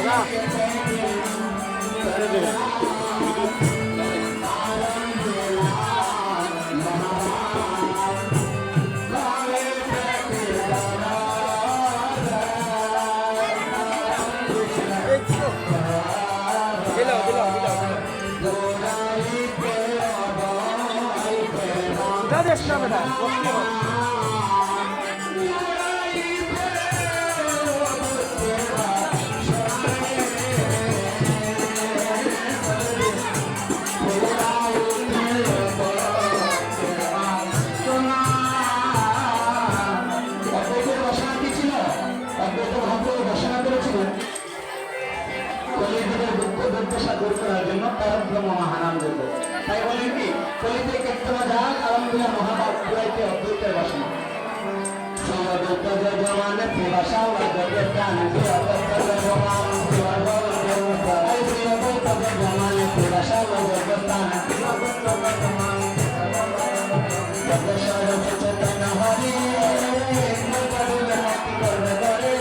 না বেটা দূর করার জন্য পরব্রহ্ম মহানাম যোগ্য। তাই বলেন কি কলিতে কীর্তন যাক আলহামদুলিল্লাহ মহাভাব পুরাইতে অদ্বৈতের বাসনা সর্বদৈত জগমান প্রভাষা ওয়াদবে প্রাণ সর্বদৈত জগমান সর্বদৈত জগমান প্রভাষা ওয়াদবে প্রাণ সর্বচেতন হরি মকরুল মুক্তি করবে করে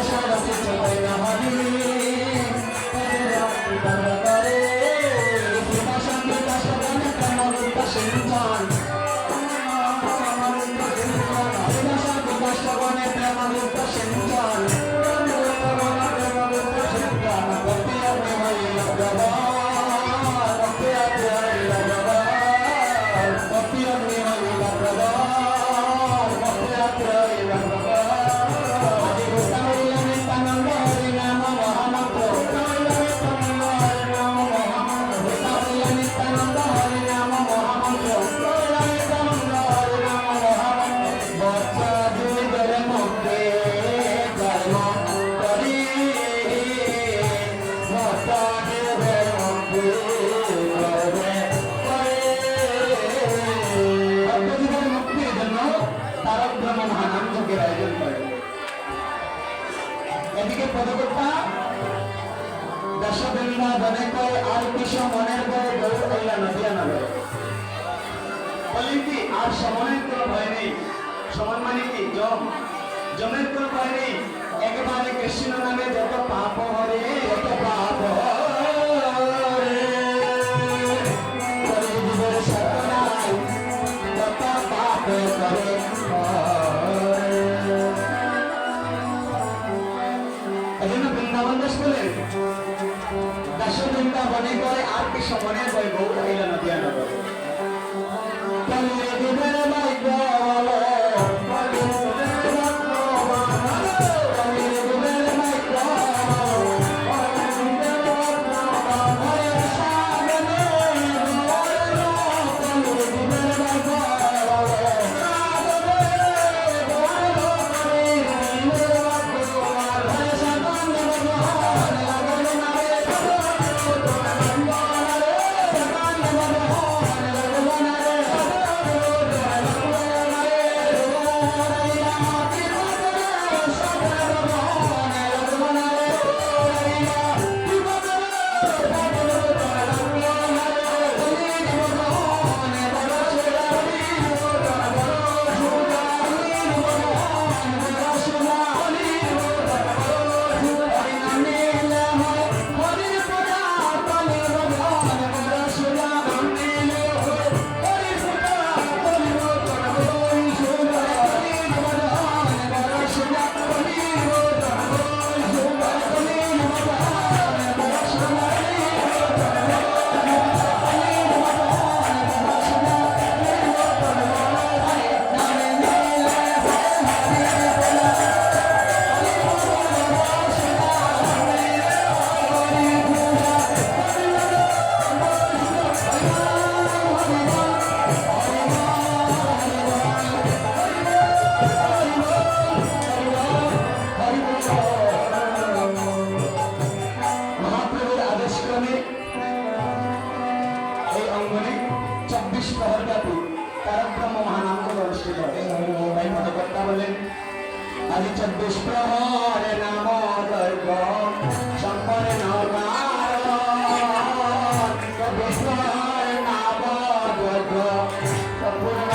সর্বচেতন হরি এদিকে পদকর্তা দশবৃন্দাবনে কয় আর কিছু মনের বয় গরু কইলা নদিয়া নবে বলেন কি আর সমনের কোনো ভয় নেই। সমান মানে কি জমের কোনো ভয় নেই। একেবারে কৃষ্ণ নামে যত পাপ হরে যত পাপ হরে জীবের সতনায় যত পাপ করে বৃন্দাবনে গয় আর কি সমনে গয় গৌর হইল নদিয়া নগর 24 প্রহর ব্যাপী তারকব্রহ্ম মহানামগুলো অনুষ্ঠিত হয়। তাই পদকর্তা বলেন, আজি 24 প্রহরে নাম দৈব সম্পরে নকার 24 প্রহরে নাম দৈব সম্পূর্ণ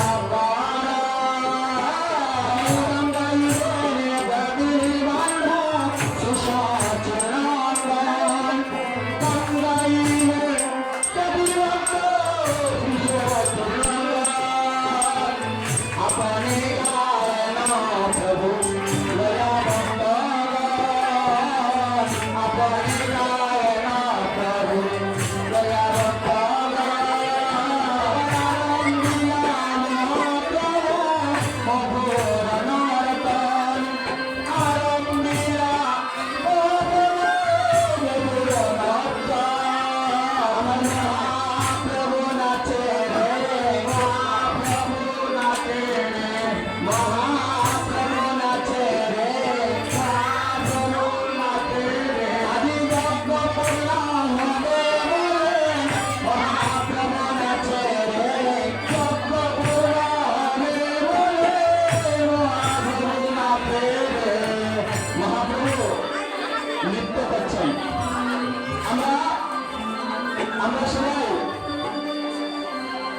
আমরা সবাই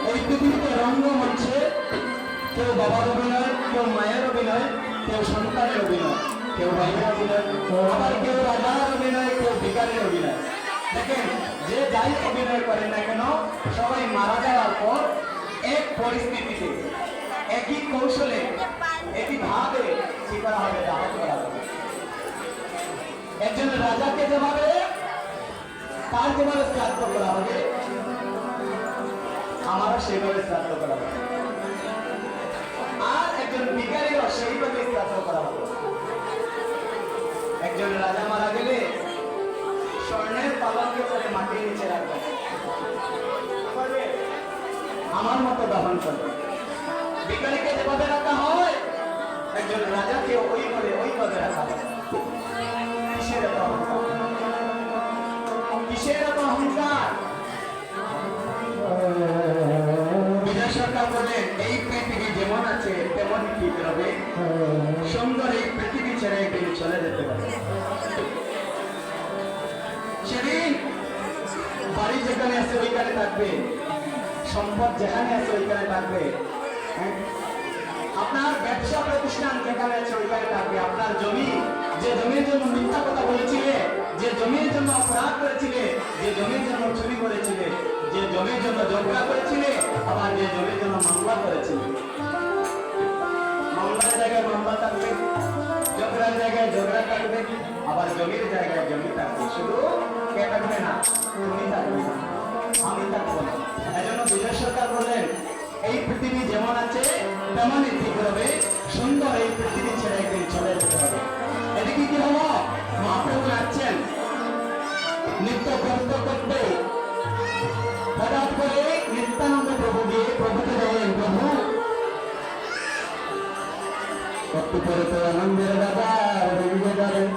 এই পৃথিবীতে রঙ্গমঞ্চে কেউ বাবার অভিনয়, কেউ মায়ের অভিনয়, কেউ সন্তানের অভিনয়, কেউ ভাইয়ের অভিনয়, আবার কেউ রাজার অভিনয়, কেউ ভিখারির অভিনয়। দেখেন, যে যাই অভিনয় করেন না কেন, সবাই মারা যাওয়ার পর এক পরিস্থিতিতে একই কৌশলে একই ভাবে কি করা হবে, দাহ করা হবে। একজন রাজাকে যেভাবে তার যেভাবে শ্রাদ্ধ করা হবে, আমারও সেভাবে শ্রাদ্ধ করা হবে, আর একজন ভিখারিরও সেইভাবে শ্রাদ্ধ করা হবে। একজন রাজা মারা গেলে স্বর্ণের পালঙ্কে করে মাটির নিচে রাখবে, আমার মতো দহন করবে। ভিখারিকে যেভাবে রাখা হয়, একজন রাজাকে ওইভাবে রাখা হয়। কিসের এত অহংকার? কিসের এত অহংকার? বিজয় সরকার বলেন, এই পৃথিবী যেমন আছে তেমন কি হবে, সুন্দর এই পৃথিবী ছেড়ে একদিন চলে যেতে পারে। সেদিন বাড়ি যেখানে আছে ওইখানে থাকবে, সম্পদ যেখানে আছে ওইখানে থাকবে, আপনার ব্যবসা প্রতিষ্ঠান যেখানে আছে ওইখানে থাকবে, আপনার জমি, যে জমির জন্য মিথ্যা কথা বলেছিলে, যে জমির জন্য অপরাধ করেছিলে, যে জমির জন্য চুরি করেছিলে, যে জমির জন্য ঝগড়া করেছিলে, আবার যে জমির জন্য মামলা করেছিলে, মামলার জায়গায় মামলা থাকবে, ঝগড়ার জায়গায় ঝগড়া থাকবে, আবার জমির জায়গায় জমি থাকবে। শুধু কে থাকবে না, তুমি থাকবে না, আমি থাকবো না। এজন্য বিজয় সরকার বলেন, এই পৃথিবী যেমন আছে তেমনই ঠিক হবে, সুন্দর এই পৃথিবী ছেড়ে একদিন চলে যেতে হবে। এদিকে কি হলো, মহাপ্রভু নাচছেন, নৃত্য করতে করতে হঠাৎ করে নিত্যানন্দ প্রভু গিয়ে প্রভুকে বলেন, প্রভু একটু পরে তো আনন্দের বাজার বেরিয়ে যাবেন।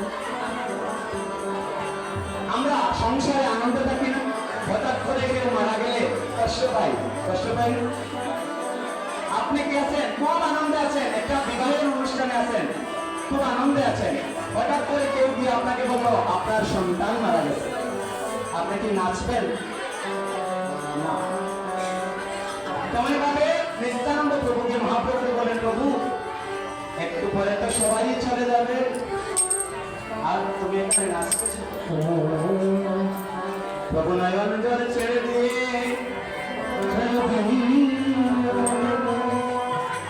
আমরা সংসারে আনন্দ থাকি না, হঠাৎ করে কেউ মারা গেলে কষ্ট পাই, কষ্ট পাই। আপনি কি আছেন, খুব আনন্দে আছেন, একটা বিবাহের অনুষ্ঠানে আছেন, খুব আনন্দে আছেন, হঠাৎ করে কেউ গিয়ে আপনাকে বললো আপনার সন্তান মারা গেছে, আপনি কি নাচবেন? না। তেমন ভাবে নিত্যানন্দ প্রভুকে মহাপ্রভু বলেন, প্রভু একটু পরে তো সবাই চলে যাবে, আর তুমি এখানে নাচতেছ। প্রভু নয়ন জল ছেড়ে দিয়ে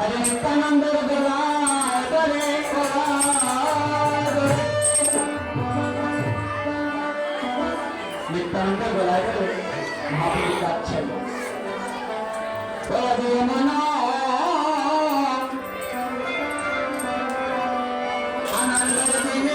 আরে নিত্যানন্দের গলায় ধরে নিত্যানন্দের গলায় ধরে মহাপ্রভু কাঁদছেন। আনন্দের দিনে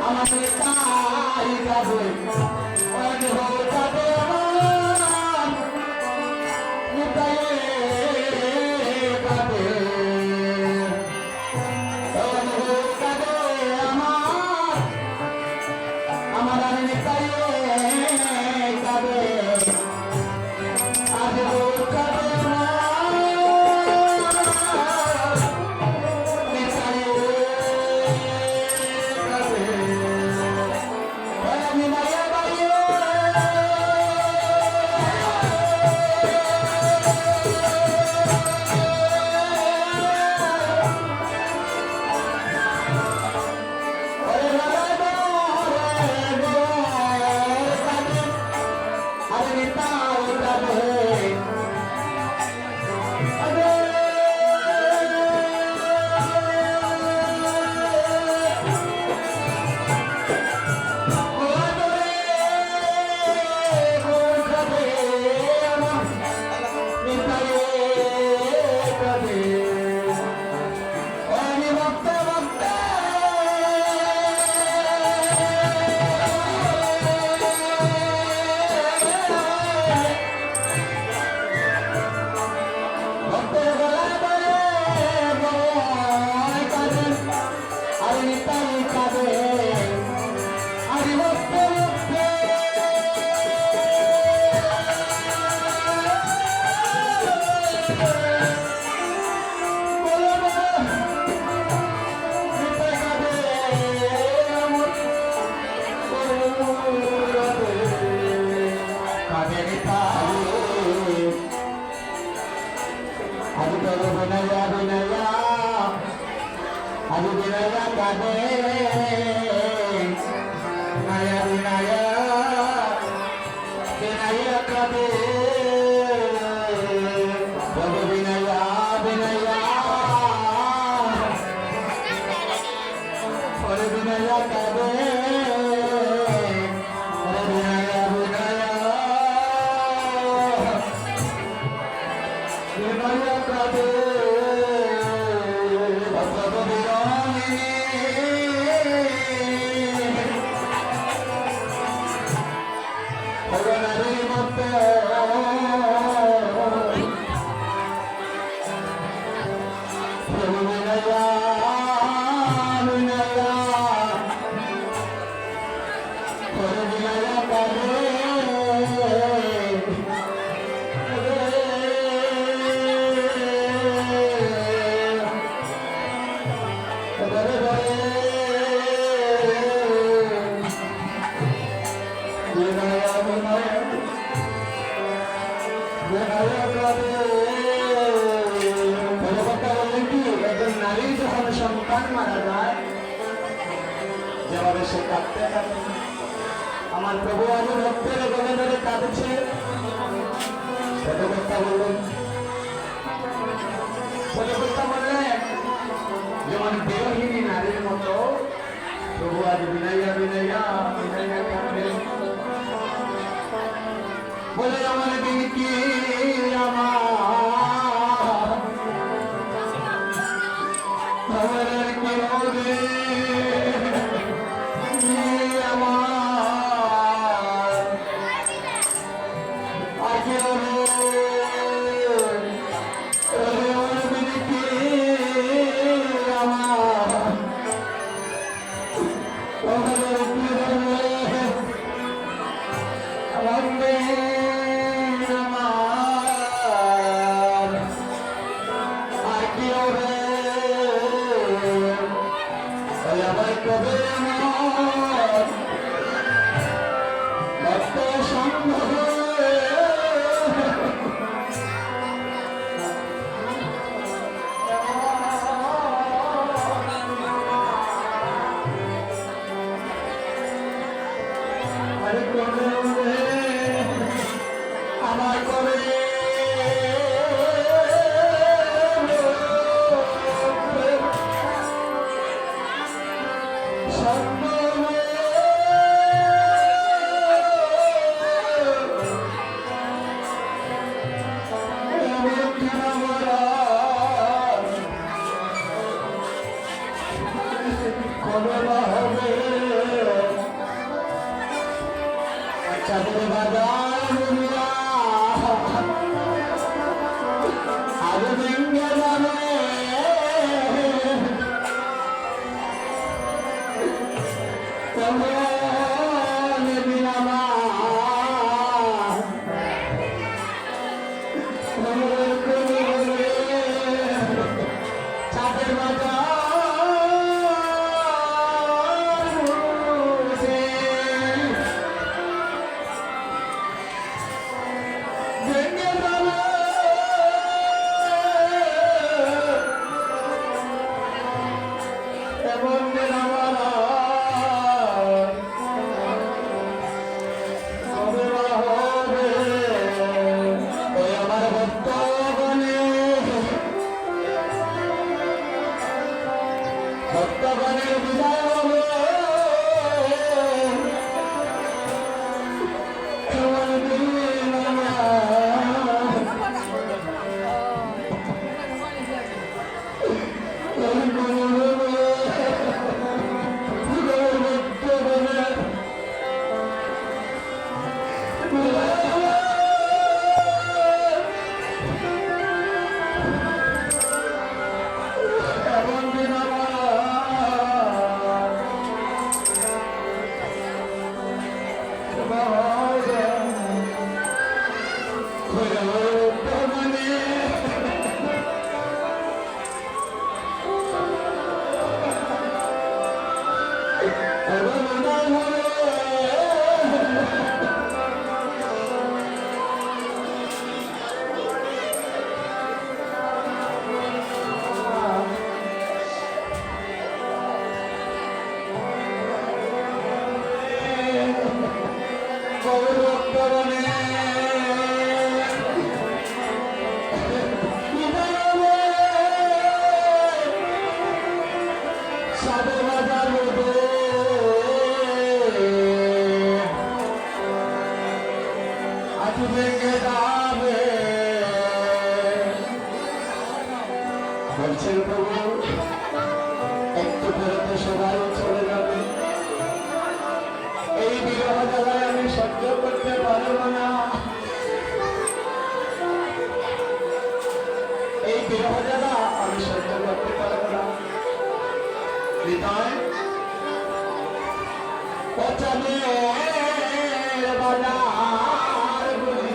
আমার তাই গাবে অনেক গাবে আমার নিতাই গাবে অনেক গাবে আমার আর নিতাই গাবে আজ গাবে আমার প্রভু আমি ভক্তের গলে ধরে কাঁদছে কথা বললেন কথা বললেন যেমন দেহহীনী নারীর মতো প্রভু আজ বিনাইয়া বিনাইয়া বিনাইয়া কাঁদে বলে আমার দিন কি আমার কি হবে Namaste. ভক্তগণের বিদায় হবে কেমন দিন বলছেন প্রভু একটু পরে তো সবাই চলে যাবে এই বিরহ জ্বালায় আমি সহ্য করতে পারব না এই বিরহ জ্বালা আমি সহ্য করতে পারব না হৃদয় পচাবে বাজার বলে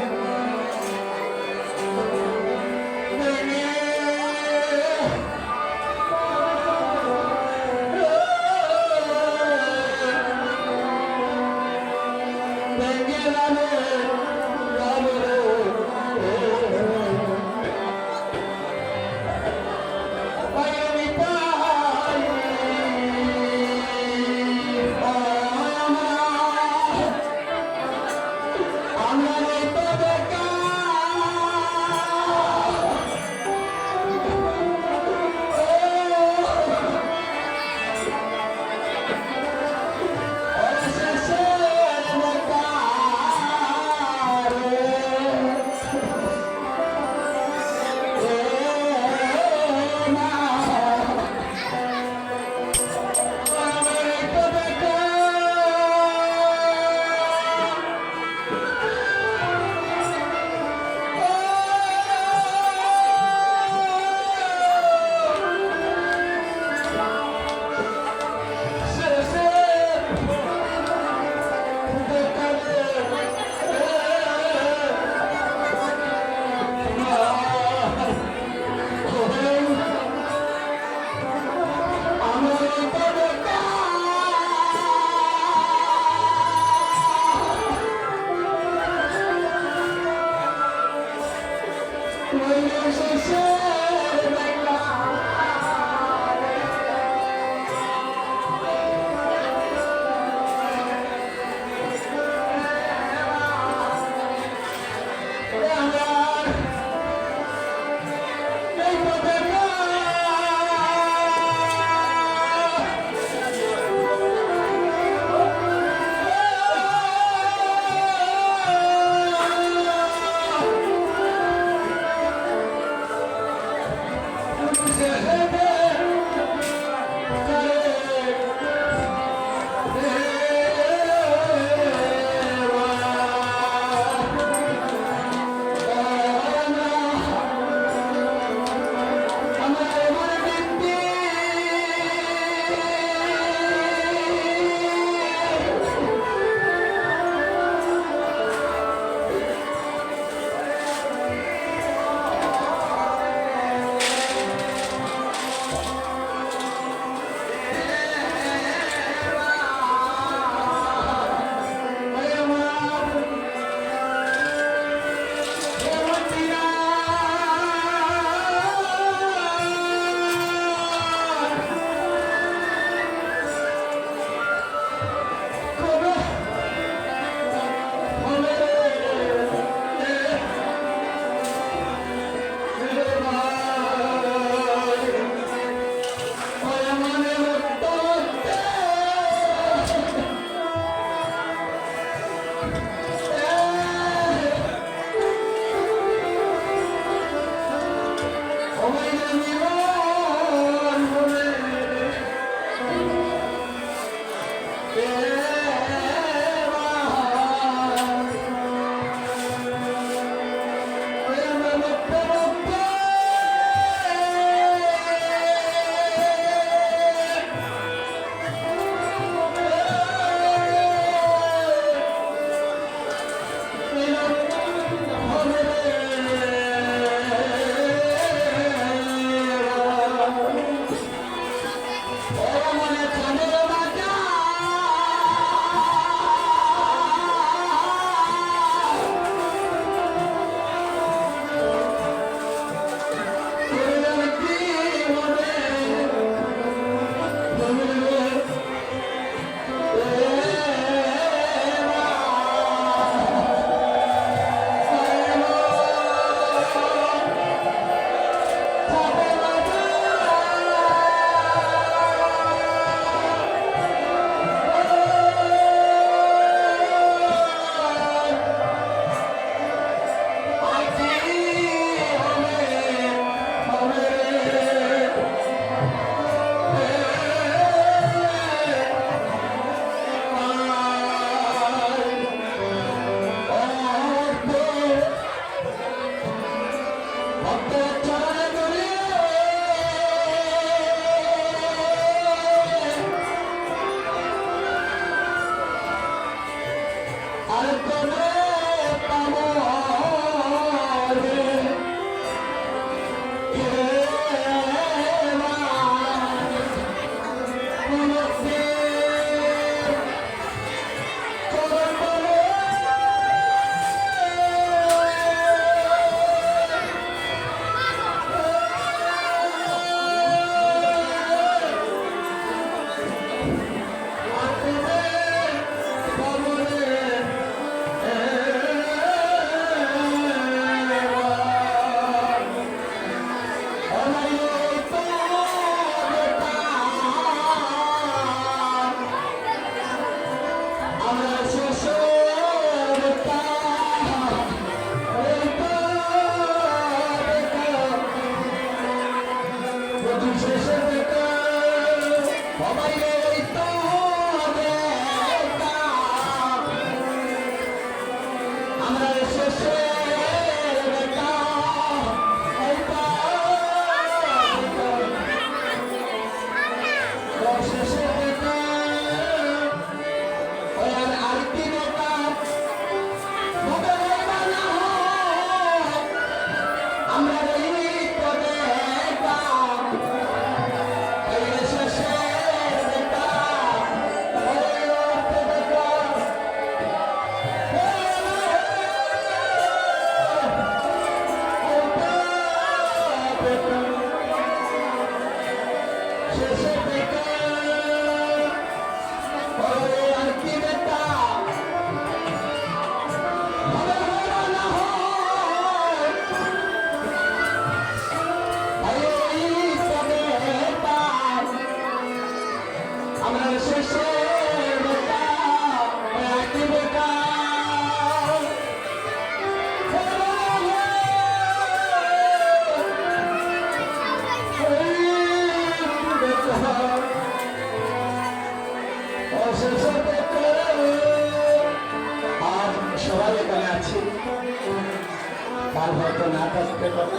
কাল হয়তো না থাকতে পারে,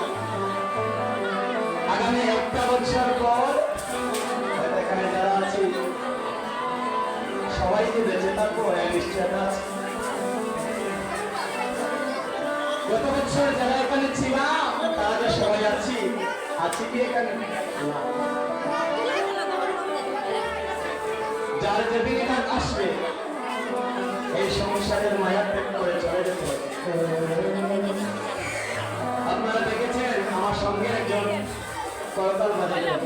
আগামী একটা বছর পর এখানে যারা আছি সবাই যে বেঁচে থাকবো নিশ্চয়তা আছে। গত বছর যারা এখানে ছিলাম তারা যে সবাই আছি কি এখানে? যার যে দিন আসবে এই সংসারের মায়া ত্যাগ করে চলে যেতে হবে। আপনারা দেখেছেন আমার সঙ্গে একজন করতাল বাজাইলেন,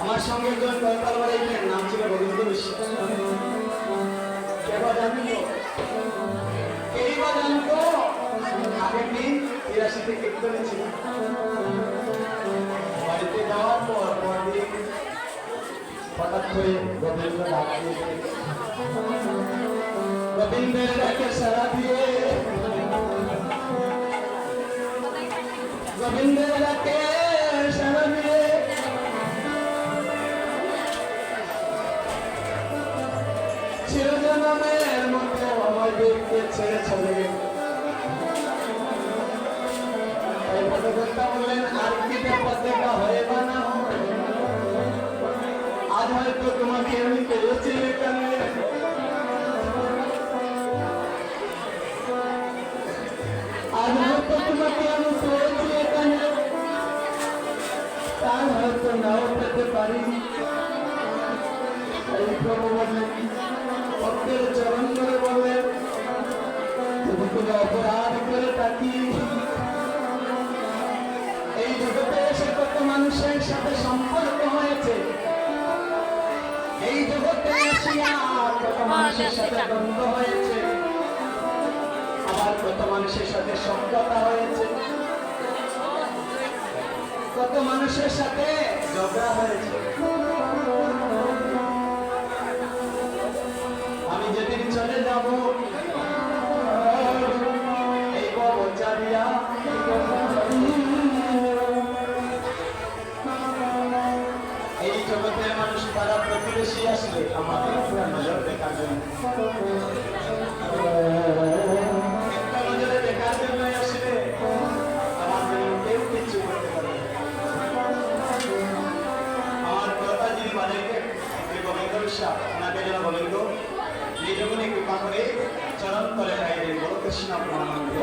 আমার সঙ্গে একজন করতাল বাজাইলেন, নাম ছিল গোবিন্দ বিশ্বাস। কে বা জানতো? কেই বা জানতো? আগের দিন ৮৩ থেকে করেছিল। বাড়িতে যাওয়ার পর পরদিন হঠাৎ করে গোবিন্দ ডাক দিয়ে, গোবিন্দের ডাকে সাড়া দিয়ে, গোবিন্দের ডাকে সাড়া দিয়ে চিরজনমের মতো আমাদেরকে ছেড়ে চলে গেল। তাই ভগবন্তটা বললেন আর কি পথ দেখা হয় বা না হয়, আজ হয়তো তোমাকে আমি পেয়েছি এখানে, আজ হয়তো তোমাকে আমি পেয়েছি এখানে, তার হয়তো নাও পেতে পারি। এই প্রভু বললেন, ভক্তের চরণ করে বললেন, তুমি কোনো অপরাধ করে থাকি এই জগতে এসে কত মানুষের সাথে সম্পর্ক হয়েছে, এই জগতে আসিয়া কত মানুষের সাথে দ্বন্দ্ব হয়েছে, আবার কত মানুষের সাথে সঙ্গতা হয়েছে, কত মানুষের সাথে ঝগড়া হয়েছে। আমি যেদিন চলে যাব এই বচারিয়া এই জগতের মানুষ তারা প্রতিবেশী আসলে আমাদের নজর দেখার জন্য, একটা নজরে দেখার জন্য আসলে আমাদের কেউ কিছু করতে পারে। আমার কথা যিনি বাজাইতে গোবিন্দ বিশ্বাস, ওনাকে যেন গোবিন্দ নিজগুণে কৃপা করে চরণ করে গাইলেন বল কৃষ্ণ প্রেমানন্দ।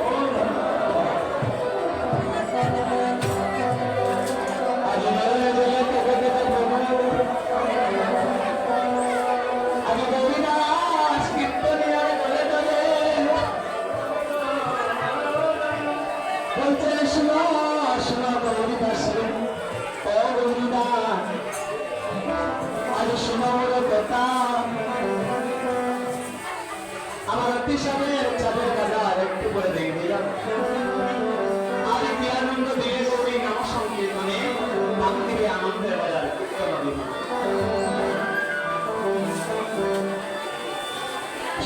আমার অতিশয়ের চাঁদের বাজার একটু করে দেখবে আর কি আনন্দ দিলে গৌরী নাম সংকীর্তনে নাম দিবে আনন্দের বাজার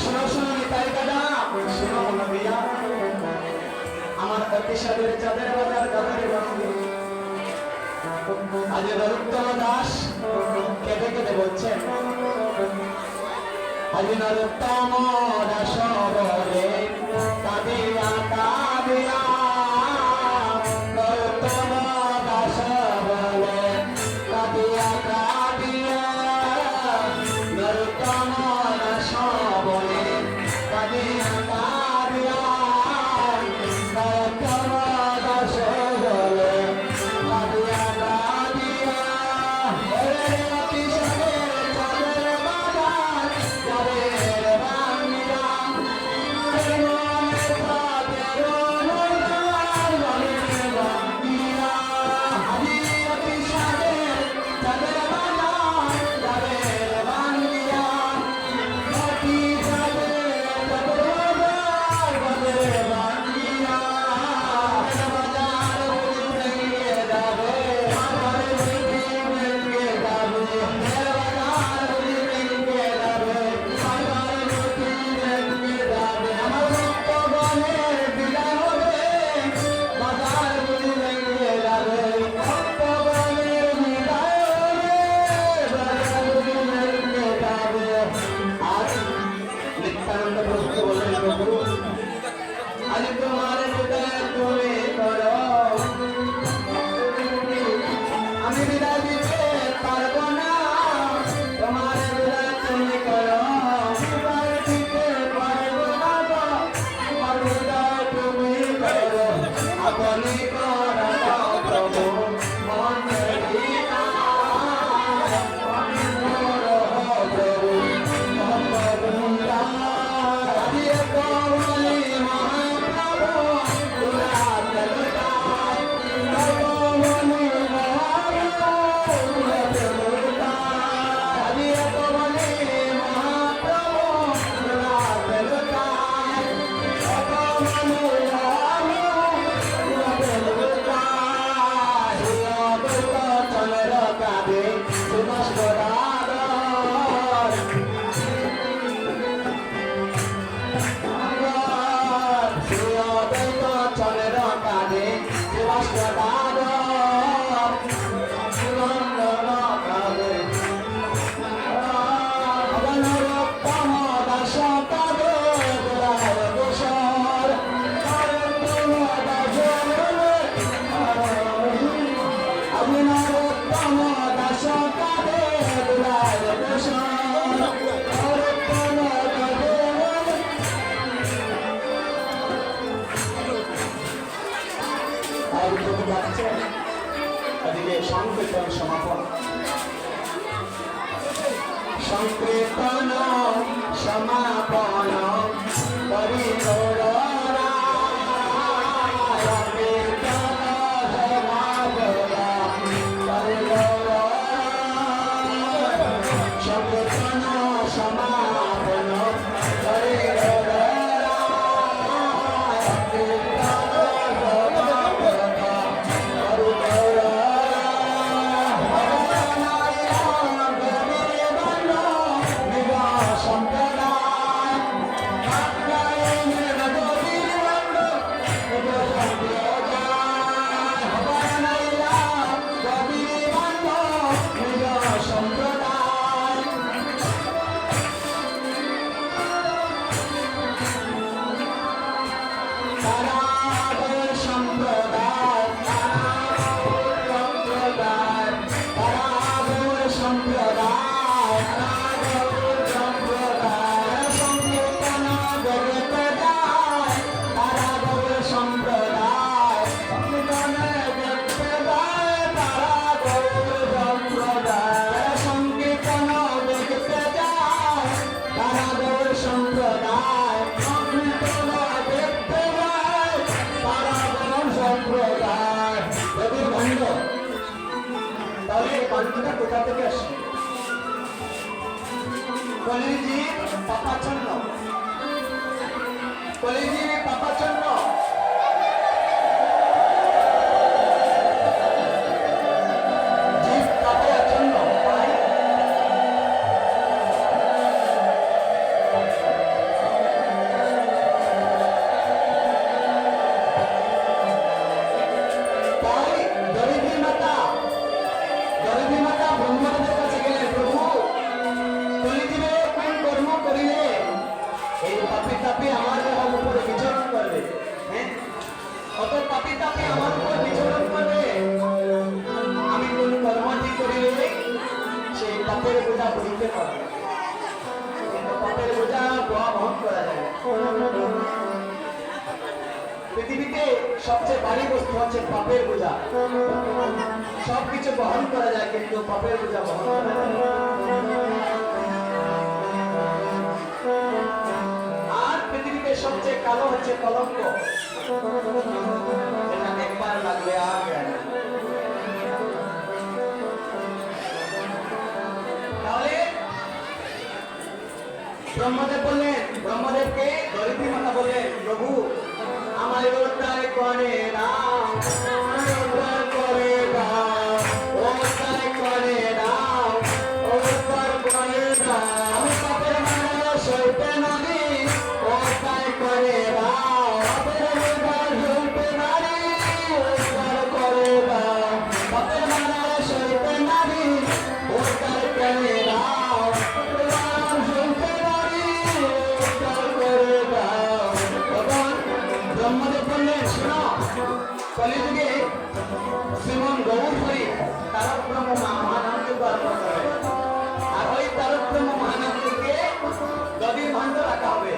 শোনো শোনো নিতাই দাদা, শোনো নদিয়া, আমার অতিশয়ের চাঁদের বাজার গানের বাংলা আজ নরোত্তম দাস কেঁদে কেঁদে বলছেন, আজ নরোত্তম দাস বলে কাঁদিয়া কাঁদিয়া, নরোত্তম দাস বলে কাঁদিয়া কাঁদিয়া, নরোত্তম দাস বলে কাঁদিয়া কাঁদিয়া, নরোত্তম দাস বলে কাঁদিয়া কাঁদিয়া, সংকীর্তন সমাপন করি কোথা থেকে আসে কলিজির পাপাচন্ন কলিজির পাপাচন্ন জীব পাপাচন্ন তাই দরিদ্রী মাতা ব্রহ্মদেবের কাছে গেলেন, প্রভু কলিযুগে কোন কর্ম করিলে এই পাপী তাপী আমার উপরে বিচরণ করবে? হ্যাঁ, অত পাপী তাপী আমার উপর বিচরণ করবে, আমি কোন কর্মটি করিলে সেই পাপের বোঝা বইতে পারবে? কিন্তু পাপের বোঝা বহন করা যায় না। পৃথিবীতে সবচেয়ে ভারী বস্তু হচ্ছে পাপের বোঝা। সবকিছু বহন করা যায় কিন্তু পাপের বোঝা বহন করা যায় না। আর পৃথিবীতে সবচেয়ে কালো হচ্ছে কলঙ্ক। এটা একবার লাগলে আর যায় না। তাহলে ব্রহ্মদেব বললেন, ব্রহ্মদেবকে দরিদ্রী মাতা বললেন, প্রভু আমার উদ্ধার করে দাও, উদ্ধার করে দাও, উদ্ধার করে দাও, উদ্ধার করে দাও, আমি পাপের মায়া সইতে নারি, উদ্ধার করে দাও, পাপের মায়া সইতে নারি, উদ্ধার করে দাও, পাপের মায়া সইতে নারি, উদ্ধার করে দাও, সইতে নারি, উদ্ধার করে দাও। ব্রহ্মদেব বললেন, শোনো, কলিযুগে শ্রীমন গৌর হরি তারক ব্রহ্ম মহানামকে অর্পণ করে, আর ওই তারক ব্রহ্ম মহানামকে দধির ভাণ্ড রাখা হবে।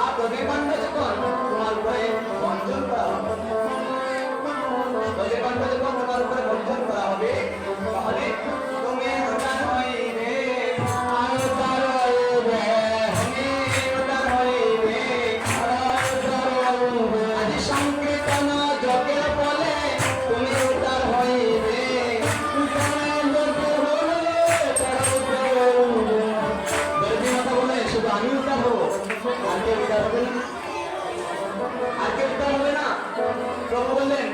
আর দধির ভাণ্ড যখন তোমার উপরে বঞ্চন করা হবে, দধির ভাণ্ড যখন তোমার উপরে বঞ্চন করা হবে, তাহলে তুমি উদ্ধার হইবে, আর উদ্ধার হইবে, সংকীর্তন জগের বলে তুমি উদ্ধার হইবে, শুধু আমি উদ্ধার হবো, আর কেউ উদ্ধার হবে না, আর কেউ উদ্ধার হবে না। প্রভু বললেন,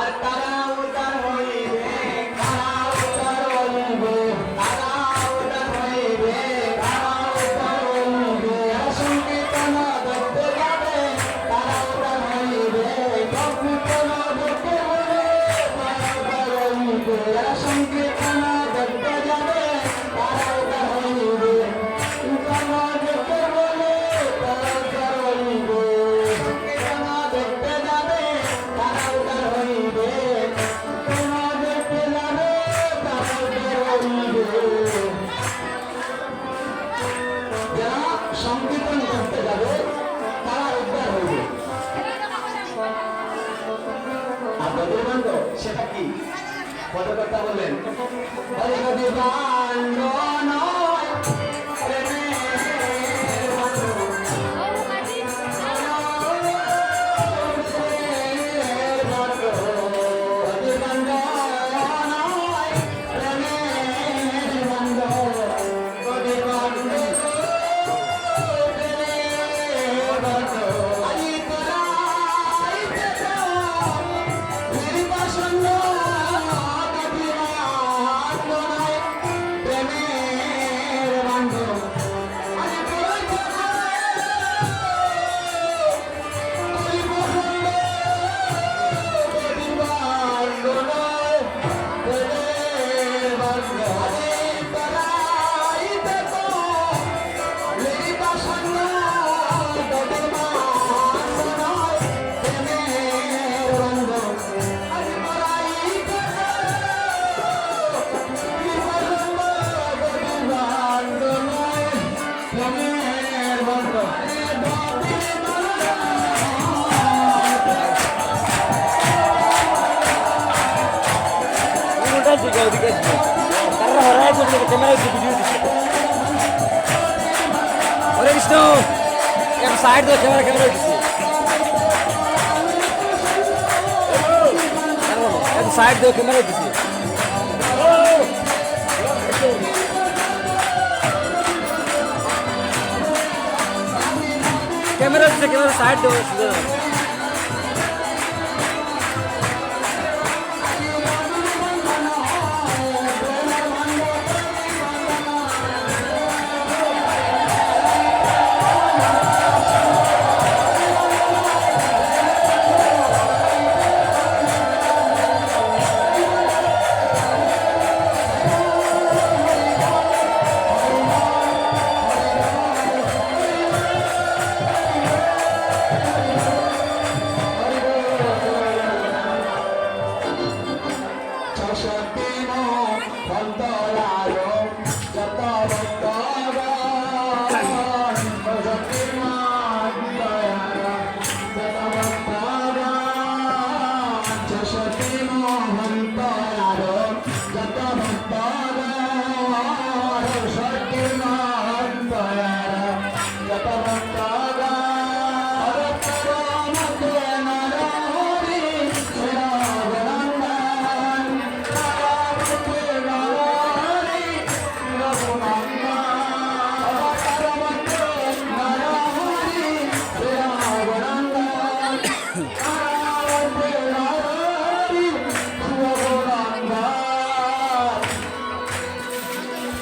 আর তারা উদ্ধার হইবে, তারা উদ্ধার হইবে, তারা উদ্ধার হইবে, তারা উদ্ধার হইবে, সংকীর্তন দেখতে যাবে, তারা উদ্ধার হইবে, সংকীর্তন দেখতে বলে, তারা উদ্ধার হইবে, সংকীর্তন দেখতে যাবে, তারা উদ্ধার হইবে, সংকীর্তন দেখতে বলে, তারা উদ্ধার হইবে, সংকীর্তন দেখতে যাবে, তারা উদ্ধার হইবে, সংকীর্তন দেখতে যাবে, তারা উদ্ধার হইবে। যারা সংকীর্তন করতে যাবে তারা উদ্ধার হইবে। আর দধির ভাণ্ড সেটা কি? পদকর্তা বললেন, দধির ভাণ্ড ওদিকে তারা হরাই করে ক্যামেরা ভিডিও দিচ্ছে হরে কৃষ্ণ এক সাইড দিয়ে ক্যামেরা দিচ্ছে এক সাইড দিয়ে ক্যামেরা দিচ্ছে ক্যামেরা দিচ্ছে ক্যামেরা সাইড দিয়ে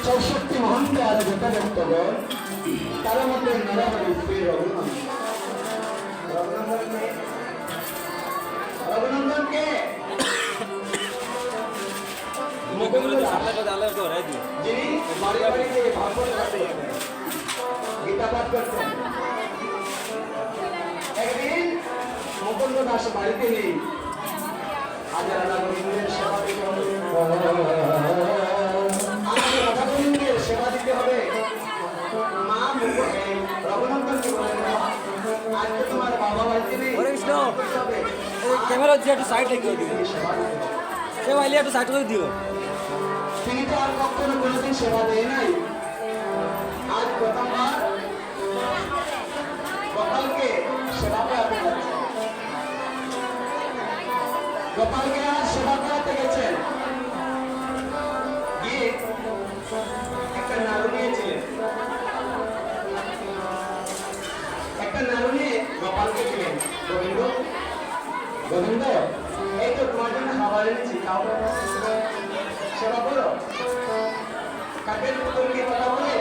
চৌষট্টি মহান্তে আর গোটা ভক্তগণ তার মধ্যে নরহরি শ্রী রঘুনন্দনকে যিনি বাড়ি বাড়িতে ভাগবত পাঠে গীতা পাঠ করছেন একদিন মুকুন্দ দাস বাড়িতে নেই হাজার গোবিন্দের সেবা দিতে হবে সেবা দিতে হবে মা রঘুনন্দনকে বলেন আজকে তোমার বাবা বাড়িতে নেই ক্যামেরা দিয়ে একটু সাইড রেখে দিও সে আইলে একটু সাইড করে দিও তিনি তো আর কখনো কোনোদিন সেবা দেয় নাই আজ প্রথমবার গোপালকে সেবা করাতে যাচ্ছে গোপালকে আজ সেবা করাতে গেছেন গিয়ে একটা নাড়ু নিয়েছিলেন একটা নাড়ু নিয়ে গোপালকে দিলেন গোবিন্দ গোবিন্দ এই তো তোমার জন্য খাবার এনেছি খাও সেবা করো কাকের পুতুল কি কথা বলে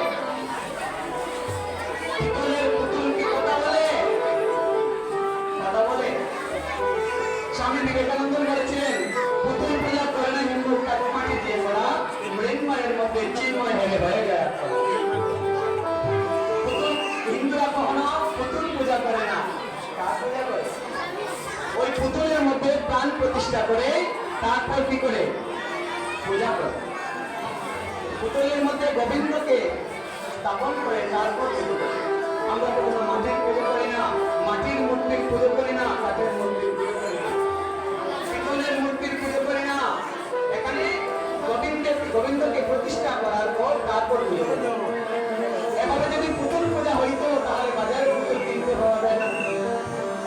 পিতলের পুতুল কি কথা বলে স্বামী বিবেকানন্দ বলেছিলেন পুতুল পূজা করে না হিন্দু কাকমাটি দিয়ে পড়া মৃন্ময়ের মধ্যে চিন্ময় হয়ে গেছে হিন্দুরা কখনো পুতুল পূজা করে না কার পূজা করে ওই পুতুলের মধ্যে প্রাণ প্রতিষ্ঠা করে তারপর কি করে পূজা করে পুতুলের মধ্যে গোবিন্দকে স্থাপন করে তারপর পুজো করে আমরা কোনো মাটির পুজো করি না মাটির মূর্তির পুজো করি না কাঠের মূর্তির পুজো করি না পিতলের মূর্তির পুজো করি না এখানে গোবিন্দকে প্রতিষ্ঠা করার পর তারপর পুজো করি এভাবে যদি পুতুল পূজা হইতো তাহলে বাজারে পুতুল কিনতে পাওয়া যায় না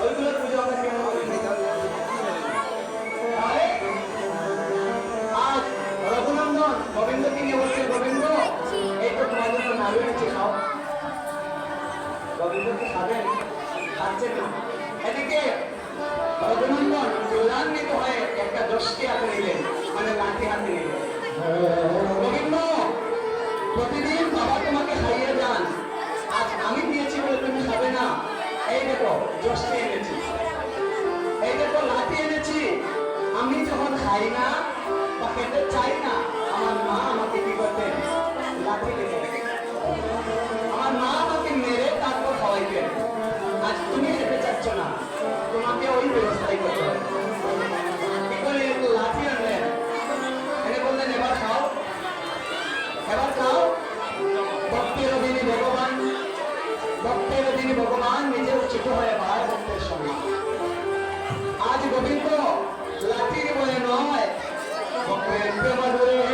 ওইগুলোর পুজো আমরা কেন করি তাহলে আজ রঘুনন্দন গোবিন্দকে নিয়ে বলছে গোবিন্দ এই তো তোমার জন্য নাড়ু এনেছে খাও গোবিন্দকে খাবেন খাচ্ছেন না এদিকে রঘুনন্দন ক্রোধান্বিত হয়ে একটা দশটি হাতে নিলেন মানে লাঠি হাতে নিলেন গোবিন্দ প্রতিদিন বাবা তোমাকে খাইয়ে যান আজ আমি দিয়েছি বলে তুমি খাবে না এই দেখো দশটি এনেছি এই দেখো লাঠি এনেছি আমি যখন খাই না বা খেতে চাই না আমার মা আমাকে কি করতেন লাঠি দিতেন আমার মা আমাকে মেরে তারপর খাওয়াইতেন আজ তুমি খেতে চাচ্ছ না তোমাকে ওই ব্যবস্থাই করতে হবে কি করে লাঠি আনলেন এনে বললেন এবার খাও ভক্তের অধীনে ভগবান নিজে উচ্চিত হয়ে পায় ভক্তের সঙ্গে আজ গোবিন্দ লাঠির বলে নয় ভক্তের প্রেমাধুরে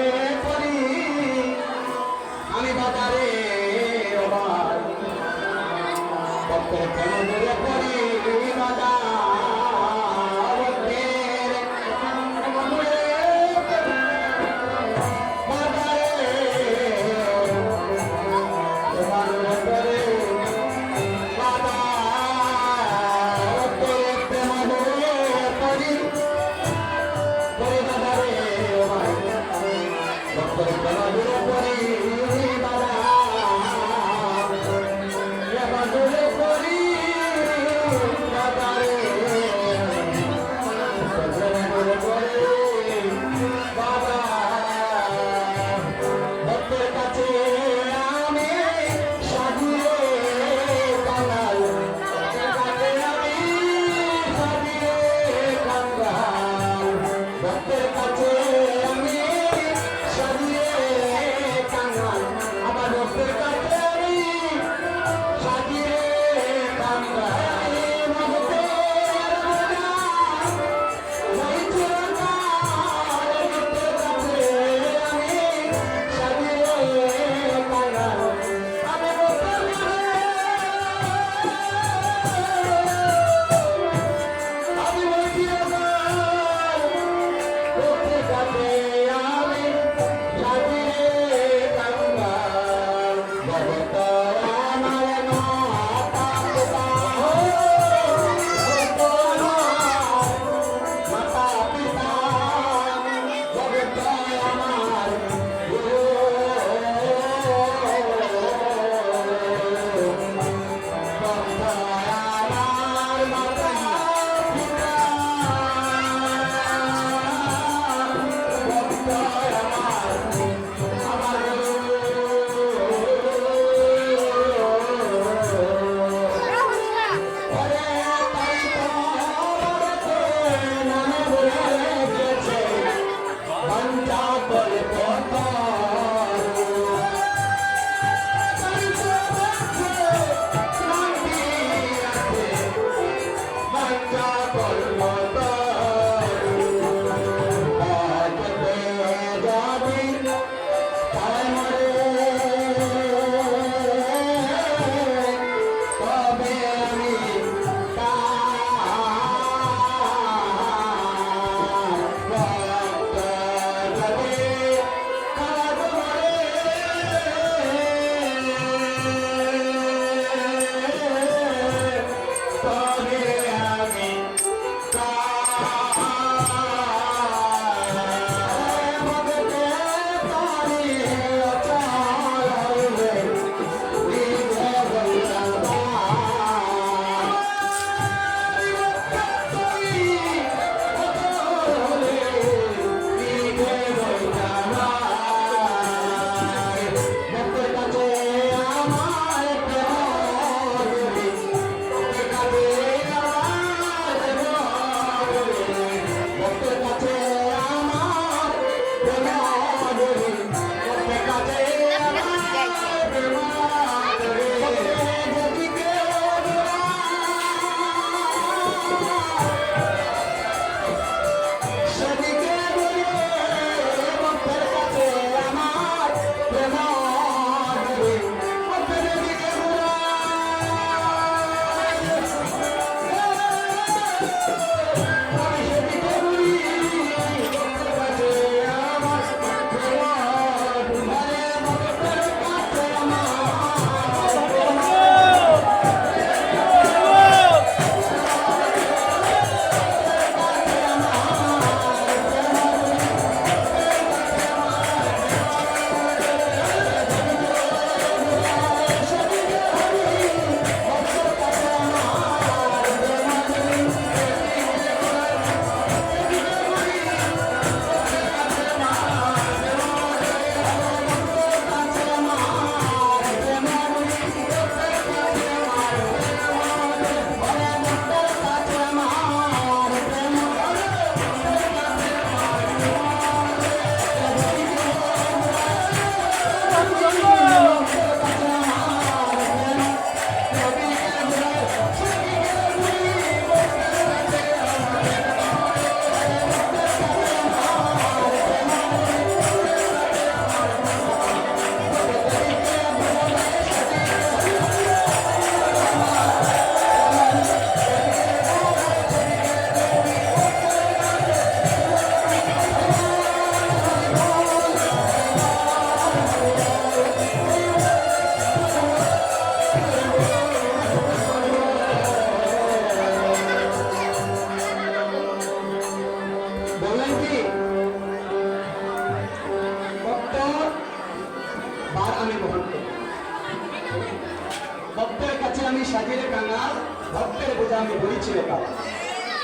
আমি সাজিয়ে কাঙ্গাল ভক্তের বোঝা আমি বলেছিল তা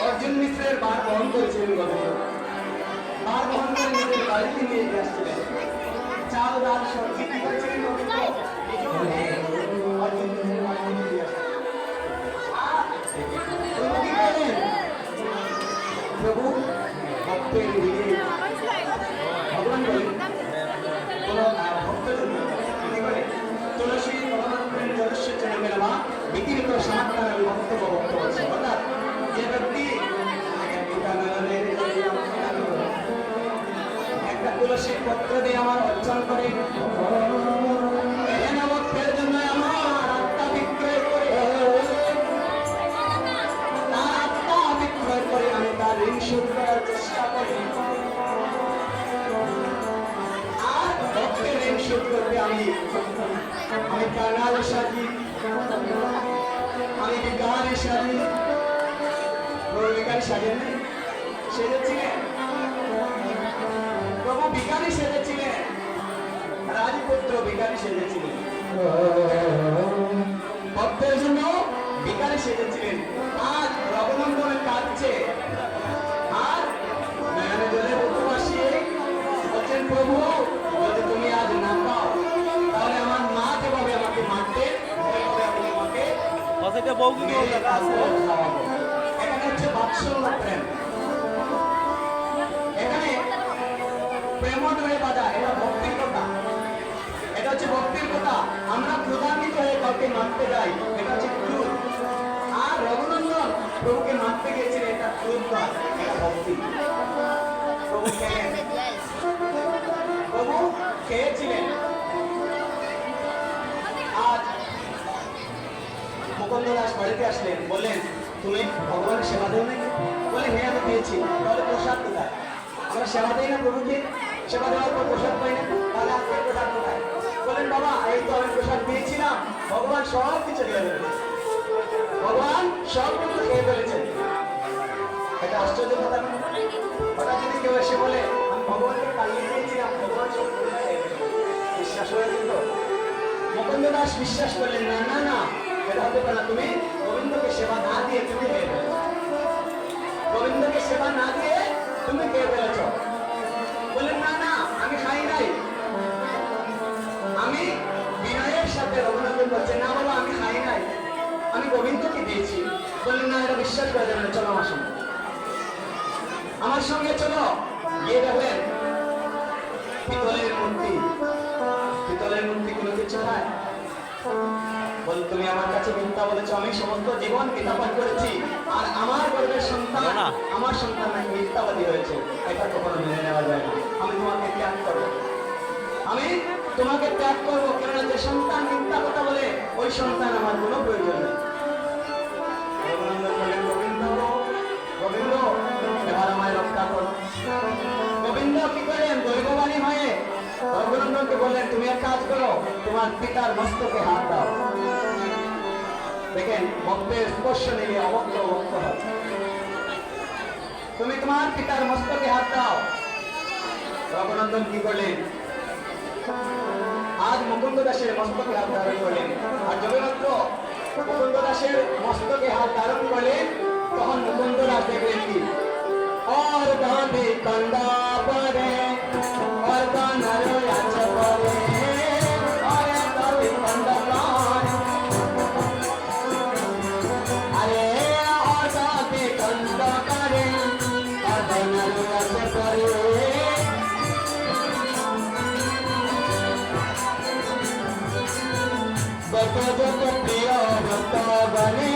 অর্জুন মিশ্রের বার বহন করেছিলেন গোবিন্দ বার বহন করে নিজের বাড়িতে নিয়ে আসছিলেন চাল ডাল সবজি কি করেছিলেন গোবিন্দ অর্জুন মিশ্রের বাড়িতে নিয়ে আসছিলেন প্রভু ভক্তের ভিড়ে ভগবান বলেন কোন ভক্ত যদি করে তুলসী ভগবান জলস্য চরণেরমা বিকিরিত সমাত্মার ভক্তব্য ভক্ত বলছে অর্থাৎ যে ব্যক্তি একটা তুলসীর পত্র দিয়ে আমার অর্জন করে ভক্তের জন্য আমার আত্মা বিক্রয় করে তার আত্মা বিক্রয় করে আমি তার ঋণ শোধ করার চেষ্টা করি আর ভক্তের ঋণ শোধ করতে আমি কাঙাল সাজি আমি বিজ্ঞানী সাজি বিজ্ঞানী সাজেন সেজেছিলেন প্রভু বিজ্ঞানী সেজেছিলেন রাজপুত্র বিজ্ঞানী সেজেছিলেন ভক্তের জন্য বিজ্ঞানী সেজেছিলেন আজ রঘুনন্দন কাঁদছে আর নয়নে জলে উপবাসী বলছেন প্রভু যদি তুমি আজ না পাও তাহলে আমার মা যেভাবে আমাকে মারতে ওইভাবে আপনি আমাকে এখানে হচ্ছে বাৎসল্য প্রেম এখানে প্রেম ধরে বাধা এটা ভক্তির কথা এটা হচ্ছে ভক্তির কথা আমরা ক্রোধান্বিত হয়ে কাউকে মারতে যাই এটা হচ্ছে ক্রোধ আর রঘুনন্দন প্রভুকে মারতে গিয়েছিলেন এটা ক্রোধ নয় এটা ভক্তি প্রভু খেলেন প্রভু খেয়েছিলেন আজ মুকুন্দ দাস বাড়িতে আসলেন বললেন তুমি ভগবানের সেবা দেও নাকি বলে হ্যাঁ আমি দিয়েছি তাহলে প্রসাদ কোথায় আমরা সেবা দিই না প্রভুকে সেবা দেওয়ার পর প্রসাদ পাই না তাহলে আজকে প্রসাদ কোথায় বলেন বাবা এই তো আমি প্রসাদ দিয়েছিলাম ভগবান সব কিছু দিয়ে ফেলেছে ভগবান সব কিছু খেয়ে ফেলেছেন এটা আশ্চর্য কথা না হঠাৎ যদি কেউ এসে বলে আমি ভগবানকে কালিয়ে দিয়েছিলাম ভগবান সব বিশ্বাস হয়েছে তো মুকুন্দ দাস বিশ্বাস করলেন না না না এটা হতে পারে না তুমি গোবিন্দকে সেবা না দিয়ে তুমি খেয়ে ফেলেছ গোবিন্দকে সেবা না দিয়ে তুমি খেয়ে ফেলেছ বললেন না না আমি খাই নাই আমি বিনয়ের সাথে রঘুনন্দন বলছে না বাবা আমি খাই নাই আমি গোবিন্দকে দিয়েছি বললেন না এটা বিশ্বাস করা যাবে না চলো আমার সঙ্গে চলো গিয়ে দেখলেন পিতলের মূর্তি কোনো কিছু নাই বল তুমি আমার কাছে মিথ্যা বলেছো আমি সমস্ত জীবন গীতা পাঠ করেছি আর আমার গর্ভের সন্তান আমার সন্তান নাকি মিথ্যাবাদী হয়েছে এটা কখনো মেনে নেওয়া যায় না আমি তোমাকে ত্যাগ করবো কেননা যে সন্তান মিথ্যা কথা বলে ওই সন্তান আমার কোনো প্রয়োজন নেই গোবিন্দ এবার আমায় রক্ষা করো গোবিন্দ কি করেন দৈববাণী হয়ে রঘুনন্দনকে বললেন তুমি এক কাজ করো তোমার পিতার মস্তকে হাত দাও দেখেন ভক্তের স্পর্শ নিলে অভক্ত ভক্ত হয় তুমি তোমার পিতার মস্তকে হাত দাও রঘুনন্দন কি করলেন আজ মুকুন্দ দাসের মস্তকে হাত ধারণ করলেন আর যবেমাত্র মুকুন্দ দাসের মস্তকে হাত ধারণ করলেন তখন মুকুন্দ দাস দেখলেন কি और गांधी कंदा परे और गानरो याच परे और गांधी कंदा परे अरे और गांधी कंदा परे और गानरो याच परे बतो बतो प्रिय बतो बने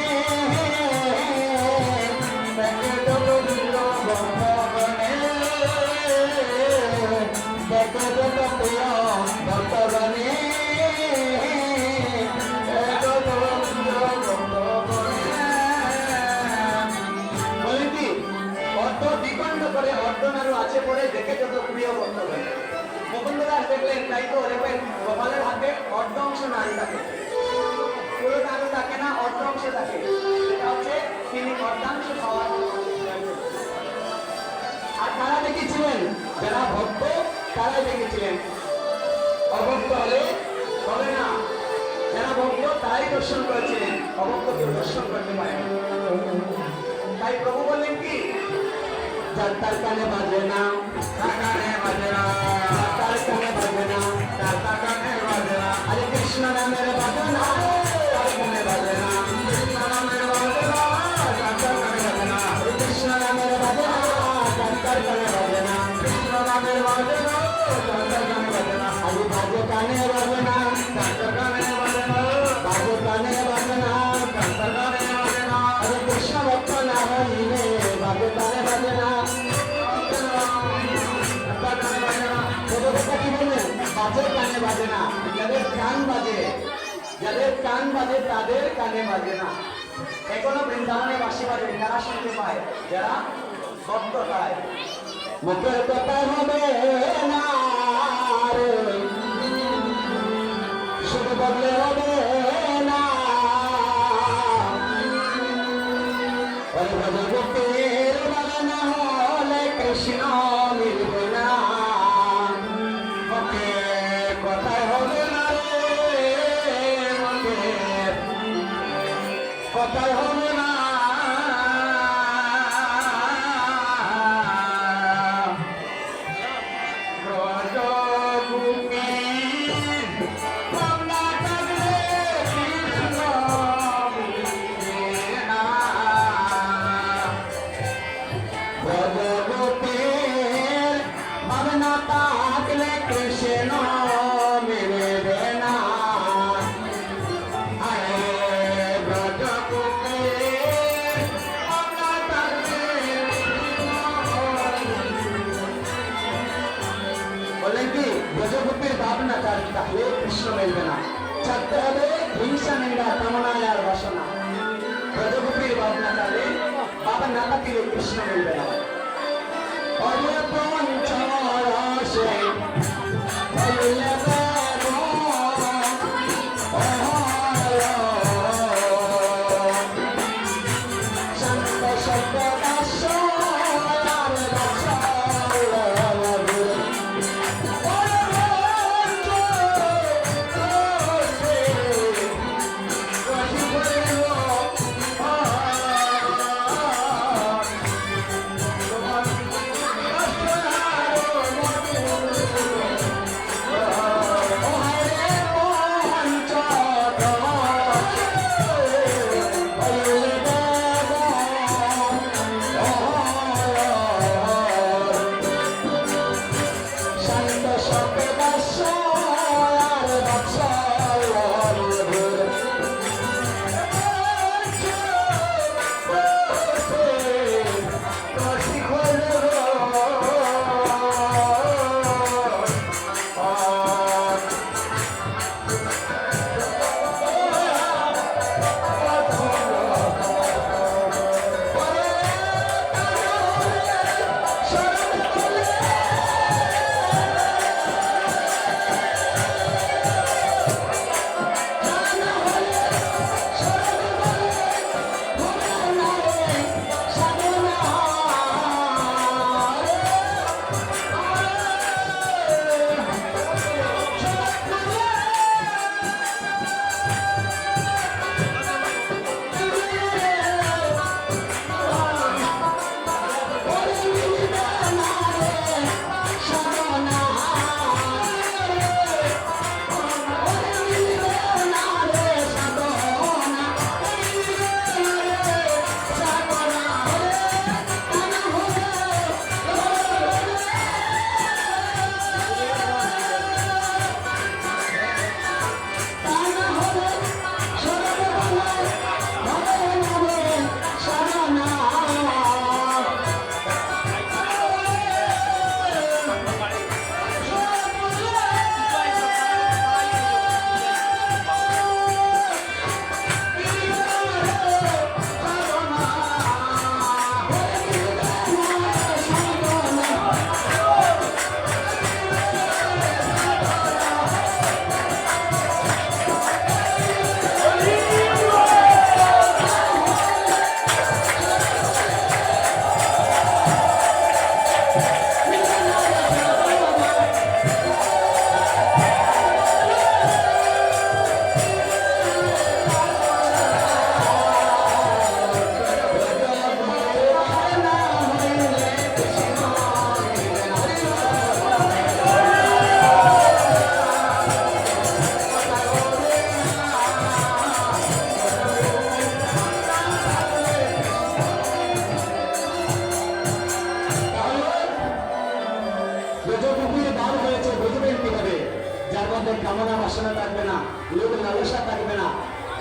মুকুন্দ দাস দেখলেন তাই তো দেখবেন গোপালের হাতে অর্ধ অংশ নারী থাকে পুরো নারী থাকে না অর্ধ অংশ থাকে সেটা হচ্ছে তিনি অর্ধাংশ খাওয়ার আর তারা দেখেছিলেন যারা ভক্ত তারা দেখেছিলেন অভক্ত হলে হবে না এরা ভক্ত তাই দর্শন করেছিলেন, অভক্তকে দর্শন করতে পারেন। তাই প্রভু বললেন কি, যার তার কানে বাজে না, তার কানে বাজে না, তার কানে বাজে না, তার কানে বাজে না, আরে কৃষ্ণ নামের বাজে না, তার কানে বাজে না, কৃষ্ণ নামের বাজে না, তার কানে বাজে না, কৃষ্ণ নামের বাজে না, তার কানে বাজে না, কৃষ্ণ নামের বাজে না, তার কানে বাজে না, আরে বাজে কানে বাজে না, তার কানে বাজে না, বাজে কানে বাজে না, তার কানে বাজে না, আরে কৃষ্ণ ভক্ত না হইলে বাজে কানে বাজে না, বাজে কানে বাজে না, যাদের কান বাজে, যাদের কান বাজে তাদের কানে বাজে না। এখনো বৃন্দাবনে বাঁশি বাজে, তারা শুনতে পায়, যারা ভক্ত গায়। মুখের কথা হবে না রে, শুধু বললে হবে না, ওই ভজগোপীর বলে না হলে কৃষ্ণ মিলবে না। মুখে কথায় হবে না রে, মুখে কথায় হবে না, কৃষ্ণ মিলবে না। বললেন কি, ব্রজগোপীর ভাবনা তাহলে কৃষ্ণ মিলবে না, ছাড়তে হবে হিংসা নিন্দা কামনায় আর বাসনা। ব্রজগোপীর ভাবনা তাহলে বাবা না থাকলে কৃষ্ণ মিলবে না।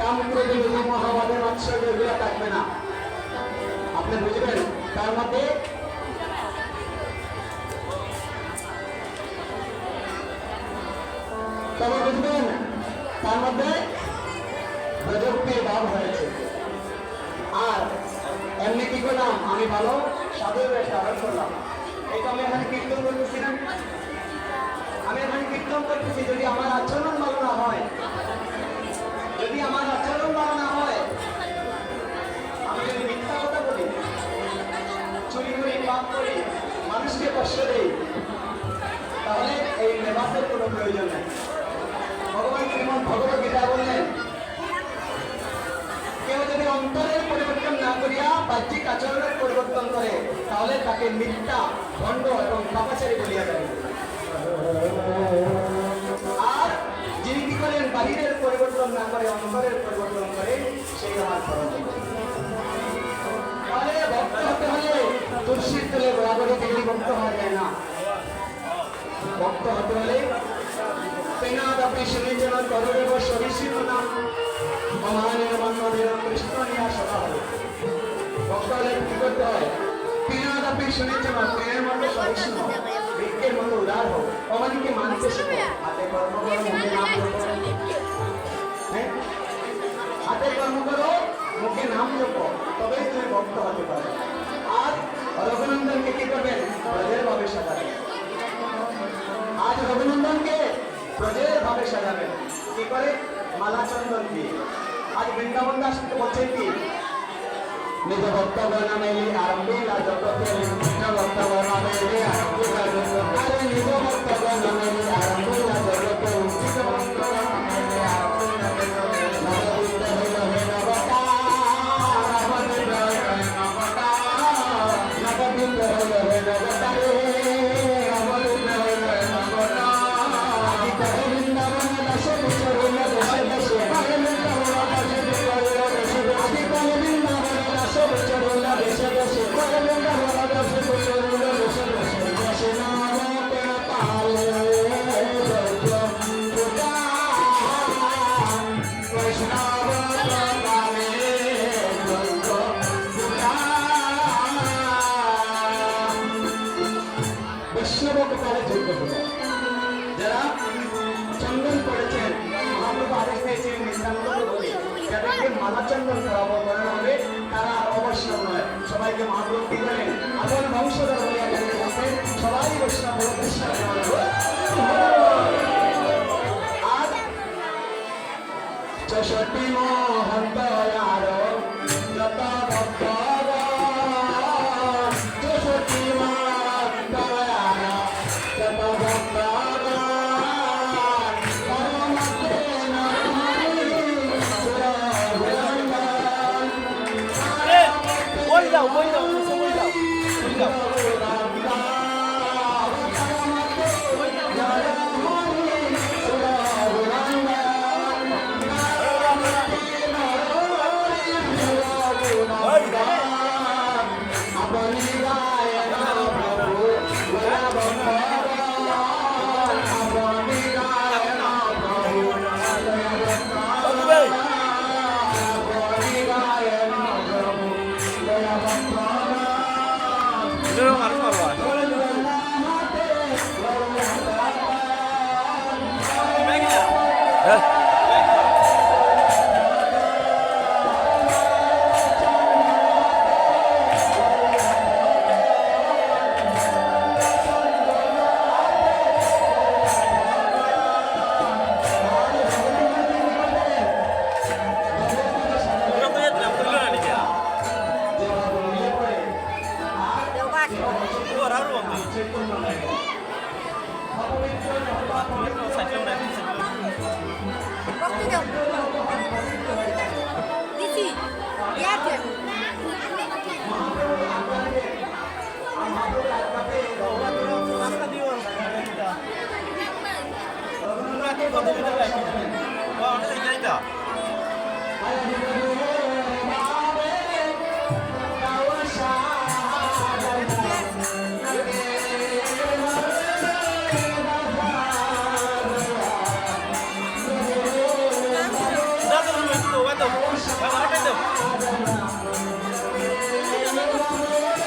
কাম ক্রোধ লোভ মহাবাদের মাৎসর্য এগুলো থাকবে না। আপনি বুঝবেন তার মধ্যে তবে বুঝবেন তার মধ্যে প্রযুক্তির ভাব হয়েছে। আর এমনি কি করলাম, আমি ভালো সাধুর বেশ ধারণ করলাম। এই তো আমি এখানে কীর্তন করতেছি না, আমি এখানে কীর্তন করতেছি। যদি আমার আচরণ ভালো না হয়, যদি আমার আচরণ ভালো না হয়, আমি যদি মিথ্যা কথা বলি, চুরি করি, পাপ করি, মানুষকে কষ্ট দেই, তাহলে এই লেবাসের কোনো প্রয়োজন নেই। ভগবান শ্রীমদ ভগবত গীতা বললেন, কেউ যদি অন্তরের পরিবর্তন না করিয়া বাহ্যিক আচরণের পরিবর্তন করে, তাহলে তাকে মিথ্যা, ভণ্ড এবং পাপাচারী বলিয়া যায়। আর যিনি কি করেন, বাহিরের পরিবর্তন না করে অন্তরের পরিবর্তন করে, সেই আমার ধর্ম। তাহলে ভক্ত হতে হলে তুলসীর তলে গোড়াগড়ি থেকে ভক্ত হওয়া যায় না। ভক্ত হতে হলে পেনাদাপি শুনেছেন করদেব সরিষিত নাম মহানের মন্মদের কৃষ্ণ নিয়া সদা হবে। ভক্ত হলে কি করতে হয়? পেনাদাপি শুনেছেন প্রেমের মতো সরিষিত, বৃক্ষের মতো উদার হোক, অমানিকে মানতে শেখো, হাতে কর্ম করো, মুখে নাম জপো। হ্যাঁ, হাতে কর্ম করো, মুখে নাম জপো, তবেই তুমি ভক্ত হতে পারবে। আর রঘুনন্দনকে কি করবেন? ব্রজের ভাবে সাজাবেন। আজ রঘুনন্দনকে ব্রজের ভাবে সাজাবেন। কি করে? মালা চন্দন দিয়ে। আজ বৃন্দাবন দাস বলছেন কি, নিজ ভক্তগণ মেলি আরম্ভিলা জগতে, নিজ ভক্তগণ মেলি আরম্ভিলা জগতে, আরে নিজ ভক্তগণ মেলি আরম্ভিলা জগতে, নিজ ভক্তগণ মেলি আরম্ভিলা জগতে, নবদিত হইল হে নবতা, নবদিত হইল হে নবতা, নবদিত হইল হে নবতা রে, নবদিত হইল হে নবতা। আদি কহ বৃন্দাবন দশ বছর হইল দেশে দেশে, বৃন্দাবন দশ বছর হইল দেশে দেশে, আদি কহ বৃন্দাবন দশ বছর হইল দেশে দেশে, বৃন্দাবন দশ বছর হইল দেশে দেশে, দেশে নামতে পালে বৈষ্ণব পালে বৈষ্ণবকে পালে যোগ্য হলো। যারা চন্দন করেছেন, মহাপ্রভু আদেশ দিয়েছেন নিত্যানন্দ বলে, যাদেরকে মালা চন্দন করাবো করানো হবে, তারা আর অবৈষ্ণব নয়। সবাইকে মহাপ্রভু কি করেন? আপন বংশধর বলিয়া যাদের বলছেন, সবাই বৈষ্ণব হল, কৃষ্ণ আর 64 মহন্ত আরো যত ভক্ত, 64 মহন্ত আরো যত ভক্ত, বই দাও, বই দাও, বই দাও, বই দাও। Oh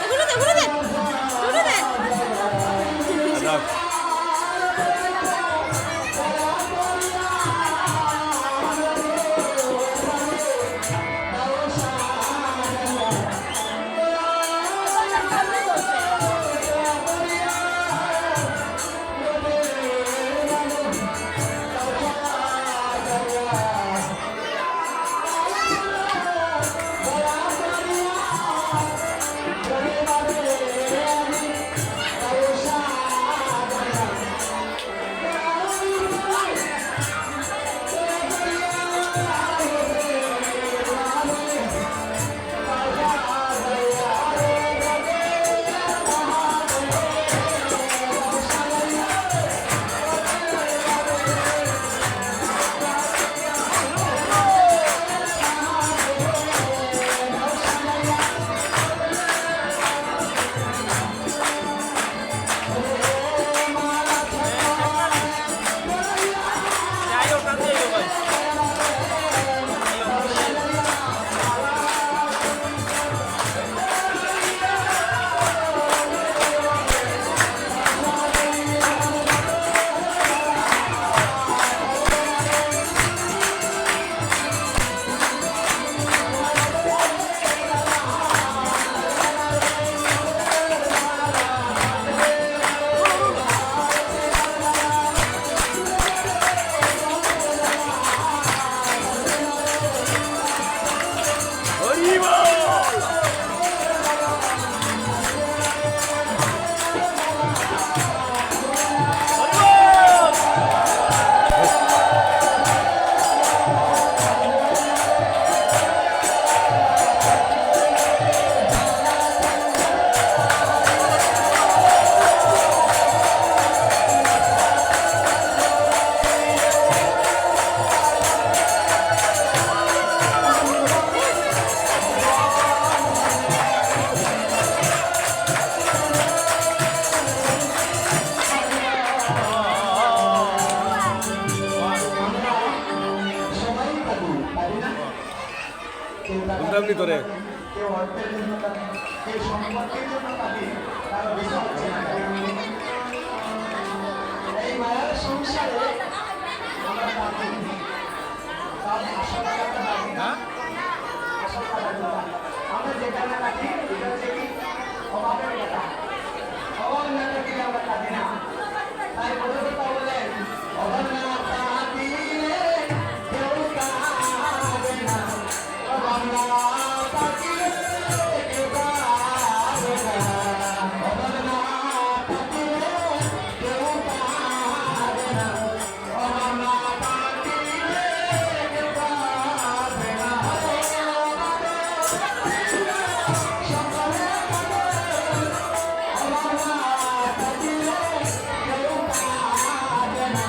ঘুরে দেন ঘুরে দেন এমনি করে কেউ অর্থের জন্য কাঁদে, কেউ সম্পর্কের জন্য কাঁদে, কারো ভিসা হচ্ছে না। এই মায়ার সংসারে আমরা কাঁদি, সব আশা টাকাটা কাঁদি না, আশা টাকাটা কাঁদি। আমরা যেখানে কাঁদি এটা হচ্ছে কি অভাবের কথা, অভাব না থাকলে আমরা কাঁদি না। তাই বলে কথা বলেন, অভাব না থাকিলে কেউ কাঁদে না, অভাব না থাকিলে কেউ কাঁদে না, অভাব না থাকিলে কেউ কাঁদে না, অভাব না থাকিলে কেউ কাঁদে না। সকলে কাঁদে, অভাব না থাকিলে কেউ কাঁদে না।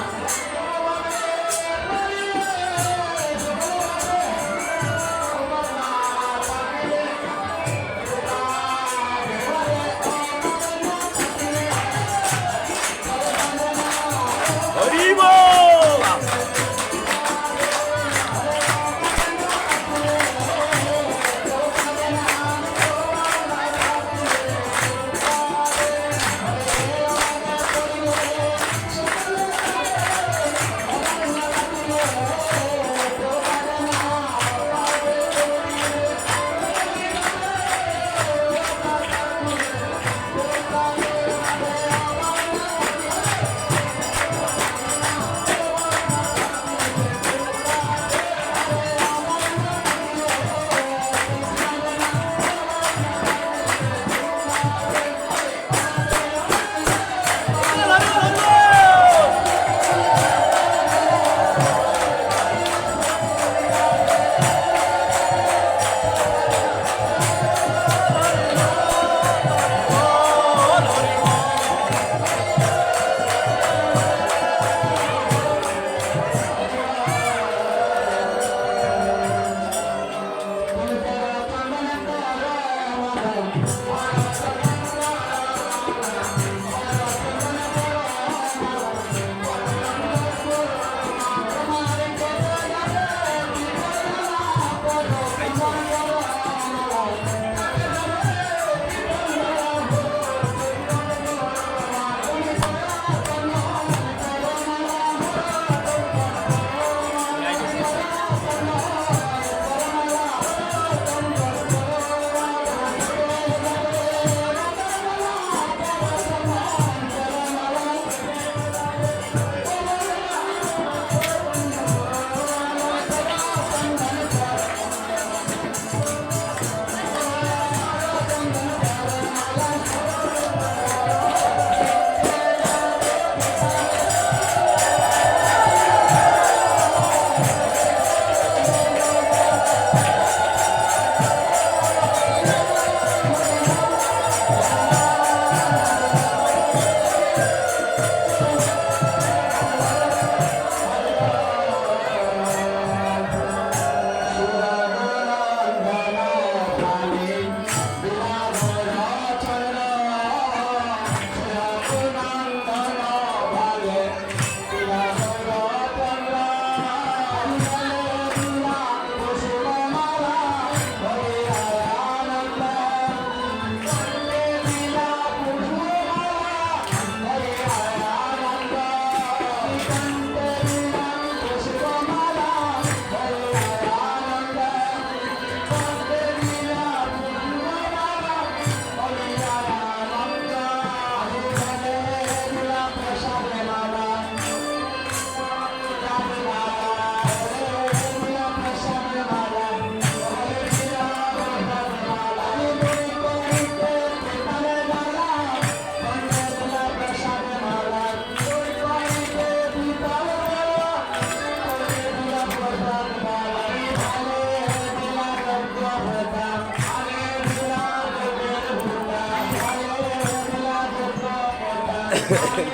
Hey!